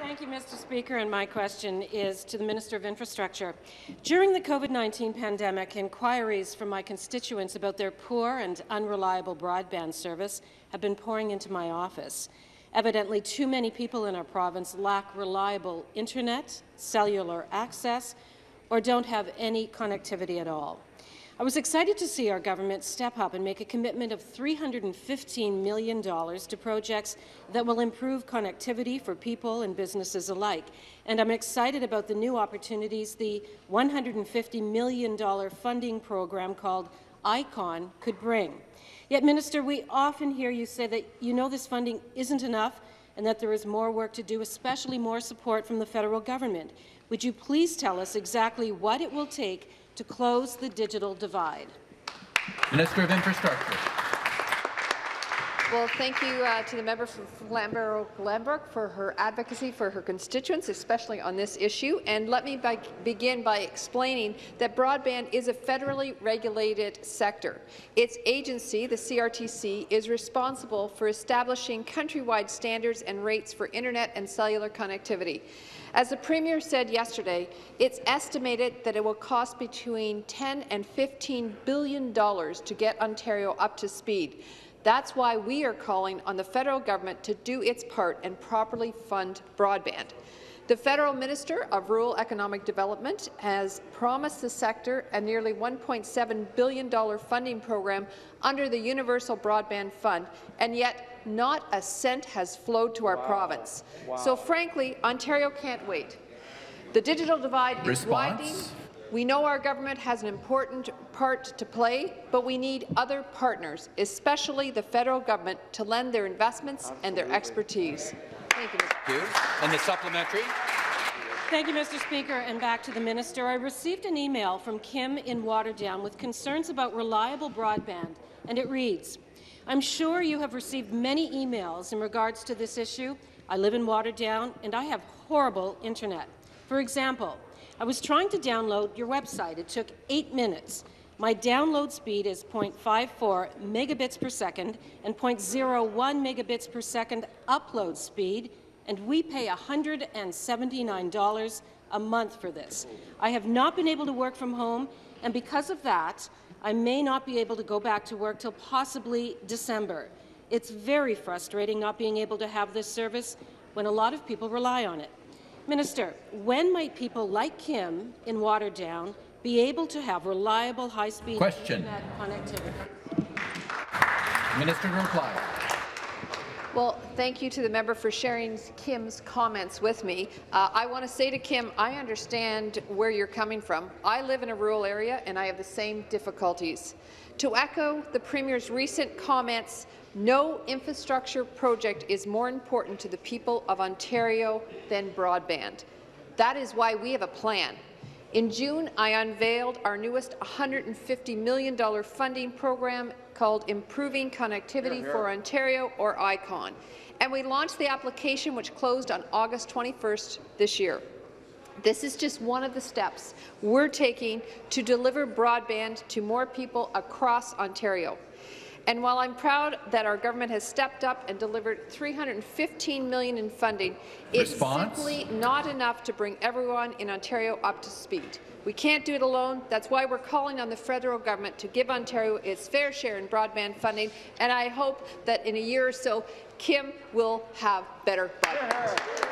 Thank you, Mr. Speaker, and my question is to the Minister of Infrastructure. During the COVID-19 pandemic, inquiries from my constituents about their poor and unreliable broadband service have been pouring into my office. Evidently, too many people in our province lack reliable internet, cellular access, or don't have any connectivity at all. I was excited to see our government step up and make a commitment of $315 million to projects that will improve connectivity for people and businesses alike. And I'm excited about the new opportunities the $150 million funding program called ICON could bring. Yet, Minister, we often hear you say that you know this funding isn't enough and that there is more work to do, especially more support from the federal government. Would you please tell us exactly what it will take to close the digital divide? Minister of Infrastructure. Well, thank you to the member from Flamborough for her advocacy for her constituents, especially on this issue. And let me begin by explaining that broadband is a federally regulated sector. Its agency, the CRTC, is responsible for establishing countrywide standards and rates for internet and cellular connectivity. As the Premier said yesterday, it's estimated that it will cost between $10 and $15 billion to get Ontario up to speed. That's why we are calling on the federal government to do its part and properly fund broadband. The Federal Minister of Rural Economic Development has promised the sector a nearly $1.7 billion funding program under the Universal Broadband Fund, and yet not a cent has flowed to our province. So frankly, Ontario can't wait. The digital divide is widening. We know our government has an important part to play, but we need other partners, especially the federal government, to lend their investments and their expertise. Thank you, Mr. Speaker. And the supplementary. Thank you, Mr. Speaker, and back to the minister. I received an email from Kim in Waterdown with concerns about reliable broadband, and it reads, "I'm sure you have received many emails in regards to this issue. I live in Waterdown, and I have horrible internet. For example, I was trying to download your website. It took 8 minutes. My download speed is 0.54 megabits per second and 0.01 megabits per second upload speed, and we pay $179 a month for this. I have not been able to work from home, and because of that, I may not be able to go back to work till possibly December. It's very frustrating not being able to have this service when a lot of people rely on it. Minister, when might people like Kim in Waterdown be able to have reliable, high-speed internet connectivity?" Minister to reply. Well, thank you to the member for sharing Kim's comments with me. I want to say to Kim, I understand where you're coming from. I live in a rural area, and I have the same difficulties. To echo the Premier's recent comments, no infrastructure project is more important to the people of Ontario than broadband. That is why we have a plan. In June, I unveiled our newest $150 million funding program called Improving Connectivity for Ontario, or ICON, and we launched the application, which closed on August 21st this year. This is just one of the steps we're taking to deliver broadband to more people across Ontario. And while I'm proud that our government has stepped up and delivered $315 million in funding, it's simply not enough to bring everyone in Ontario up to speed. We can't do it alone. That's why we're calling on the federal government to give Ontario its fair share in broadband funding, and I hope that in a year or so, Kim will have better broadband.